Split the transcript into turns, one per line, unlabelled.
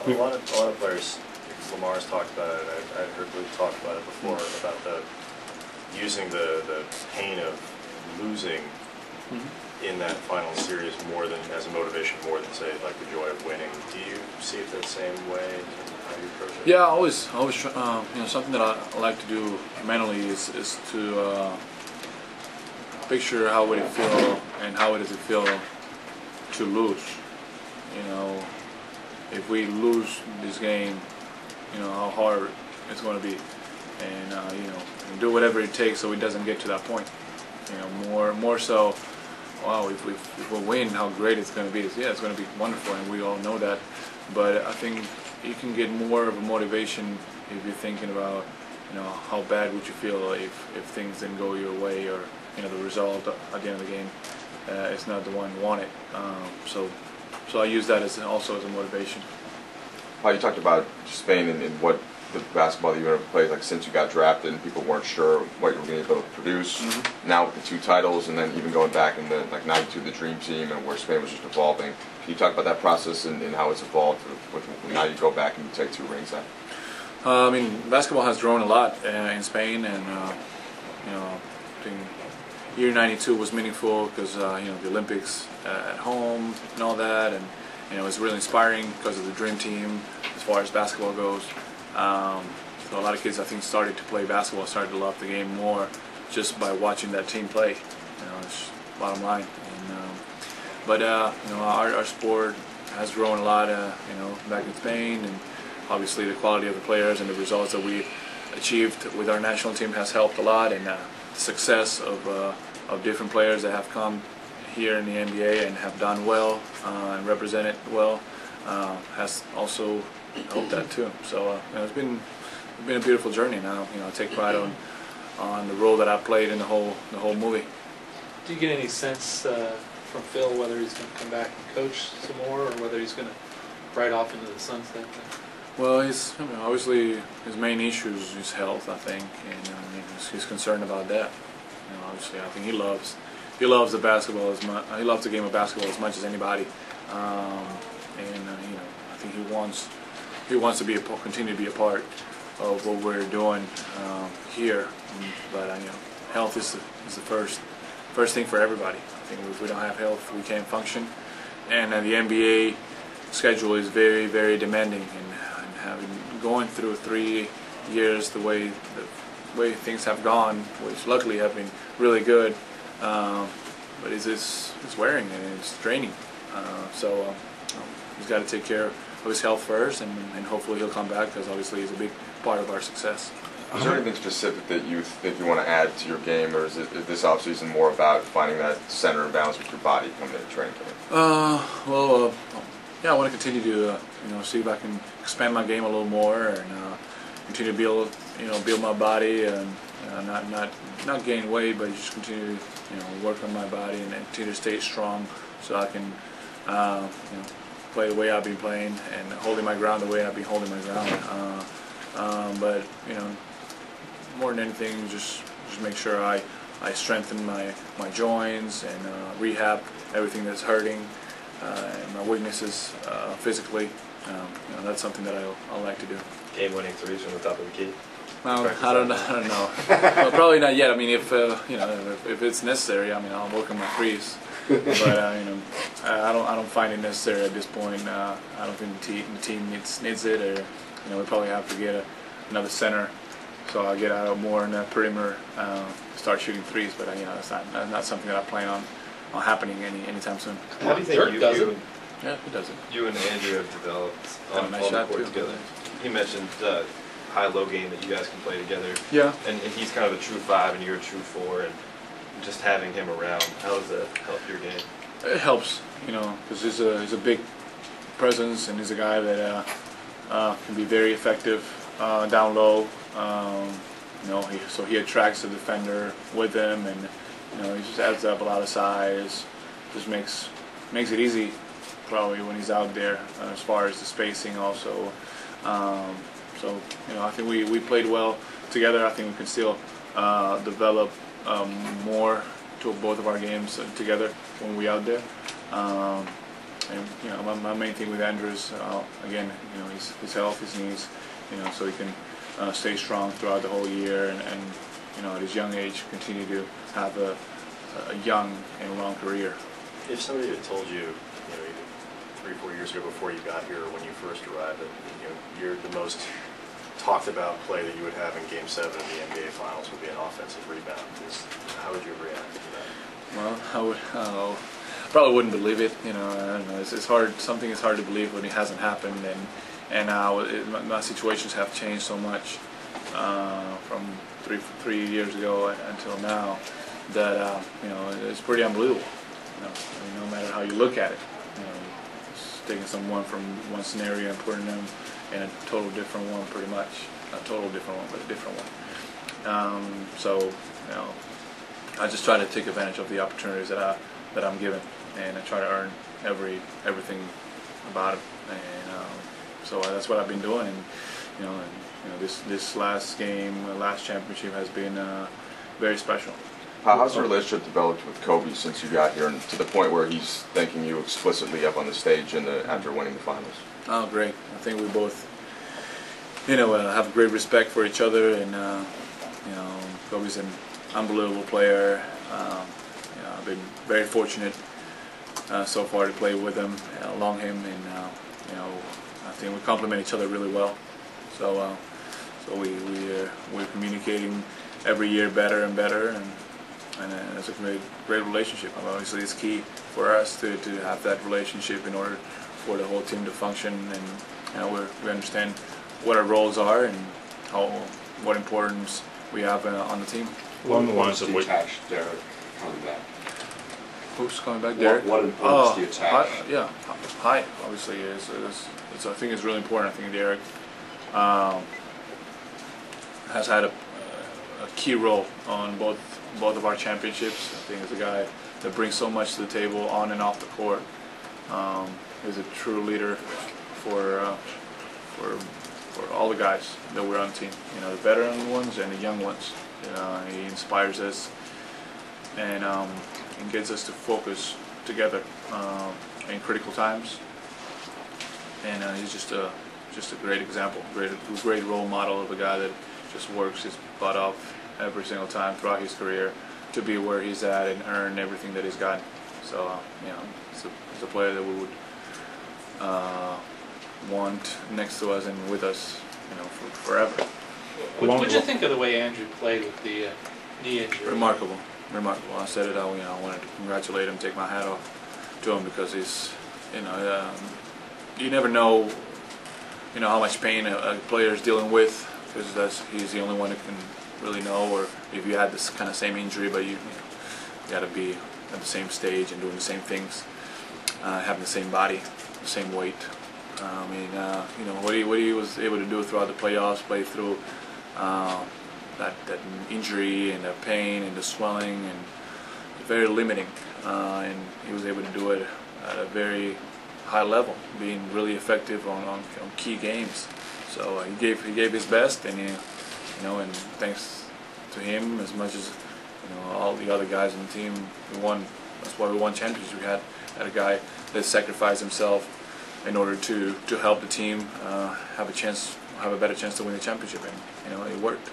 A lot of players, Lamar's talked about it, I've heard Luke talk about it before, about using the pain of losing in that final series more than, as a motivation, more than, say, like the joy of winning. Do you see it that same way in how you approach it?
Yeah, always, something that I like to do mentally is to picture how would it feel and how does it feel to lose. If we lose this game, how hard it's going to be, and and do whatever it takes so it doesn't get to that point. More so. Wow, if we win, how great it's going to be. Yeah, it's going to be wonderful, and we all know that. But I think you can get more of a motivation if you're thinking about, how bad would you feel if things didn't go your way, or the result at the end of the game is not the one you wanted. So I use that also as a motivation.
You talked about Spain and what the basketball that you're going to play, like since you got drafted and people weren't sure what you were going to be able to produce. Now with the 2 titles, and then even going back in the '92, the Dream Team, and where Spain was just evolving. Can you talk about that process and how it's evolved with now you go back and you take 2 rings now?
I mean, basketball has grown a lot in Spain, and I think year '92 was meaningful because the Olympics at home and all that, and it was really inspiring because of the Dream Team as far as basketball goes. So a lot of kids, I think, started to play basketball, started to love the game more just by watching that team play. It's bottom line. But our sport has grown a lot, back in Spain, and obviously the quality of the players and the results that we achieved with our national team has helped a lot, and the success of different players that have come here in the NBA and have done well and represented well has also helped that too. So it's been a beautiful journey. Now I take pride on the role that I played in the whole movie.
Do you get any sense from Phil whether he's going to come back and coach some more, or whether he's going to ride off into the sunset?
Well, obviously his main issue is his health, I think, and he's concerned about that. Obviously, I think he loves the basketball as much. He loves the game of basketball as much as anybody, and I think he wants to continue to be a part of what we're doing here. But health is the first thing for everybody. I think if we don't have health, we can't function. And the NBA schedule is very, very demanding, and going through 3 years the way things have gone, which luckily have been really good, but it's wearing and it's draining. So he's got to take care of his health first, and hopefully he'll come back, because obviously he's a big part of our success.
Is there anything specific that you think you want to add to your game, or is this offseason more about finding that center and balance with your body coming into training camp?
Yeah, I want to continue to see if I can expand my game a little more, and continue to build my body, and not gain weight, but just continue to work on my body and continue to stay strong, so I can play the way I've been playing and holding my ground the way I've been holding my ground. But more than anything, just make sure I strengthen my joints and rehab everything that's hurting, and my weaknesses physically. That's something that I like to do.
Game-winning threes from the top of the key.
Well, I don't know. Well, probably not yet. I mean, if it's necessary, I'll work on my threes. But I don't find it necessary at this point. I don't think the team needs it, or we probably have to get another center, so I'll get out more in that perimeter, start shooting threes. But that's not something that I plan on happening anytime soon.
How do you think you and Andrew have developed on the court together? You mentioned high-low game that you guys can play together.
Yeah.
And he's kind of a true 5 and you're a true 4, and just having him around, how does that help your game?
It helps, because he's a big presence, and he's a guy that can be very effective down low. So he attracts the defender with him, and he just adds up a lot of size. Just makes it easy, probably, when he's out there, as far as the spacing also. So I think we played well together. I think we can still develop more to both of our games together when we're out there. And my main thing with Andrew is again, his health, his knees, so he can stay strong throughout the whole year, and at his young age continue to have a young and long career.
If somebody had told you, 3-4 years ago before you got here, or when you first arrived, that you're the most talked about play that you would have in Game 7 of the NBA Finals would be an offensive rebound, how would you react to that?
Well, I probably wouldn't believe it. I don't know. It's hard. Something is hard to believe when it hasn't happened, and now my situations have changed so much from three years ago until now that it's pretty unbelievable. No matter how you look at it, just taking someone from one scenario and putting them in a total different one, pretty much. Not total different one, but a different one. So I just try to take advantage of the opportunities that I'm given, and I try to earn everything about it. And so that's what I've been doing. And this last game, last championship has been very special.
How's your relationship developed with Kobe since you got here, and to the point where he's thanking you explicitly up on the stage after winning the finals?
Oh, great! I think we both, have a great respect for each other, and Kobe's an unbelievable player. I've been very fortunate so far to play with him, along him, and I think we complement each other really well. So we're communicating every year better and better, and it's a great relationship. Obviously, it's key for us to have that relationship in order for the whole team to function, and we understand what our roles are and what importance we have on the team.
What importance do you
we
attach Derek coming back?
Who's coming back, Derek?
What importance do you attach?
Hi. Obviously, I think it's really important. I think Derek has had a key role on both of our championships. I think he's a guy that brings so much to the table on and off the court. He's a true leader for all the guys that we're on the team. The veteran ones and the young ones. He inspires us and gets us to focus together in critical times. And he's just a great example, great role model of a guy that just works his butt off every single time throughout his career to be where he's at and earn everything that he's gotten. So it's a player that we would want next to us and with us, forever.
What did you think of the way Andrew played with the knee injury?
Remarkable. I said it. I wanted to congratulate him, take my hat off to him, because he's, you never know, how much pain a player is dealing with, because he's the only one who can really know. Or if you had this kind of same injury, but you got to be at the same stage and doing the same things, having the same body, the same weight. What he was able to do throughout the playoffs, play through that injury and the pain and the swelling, and very limiting, and he was able to do it at a very high level, being really effective on key games. So he gave his best, and and thanks to him as much as all the other guys on the team, we won. That's why we won championships. We had a guy that sacrificed himself in order to help the team have a better chance to win the championship, and it worked.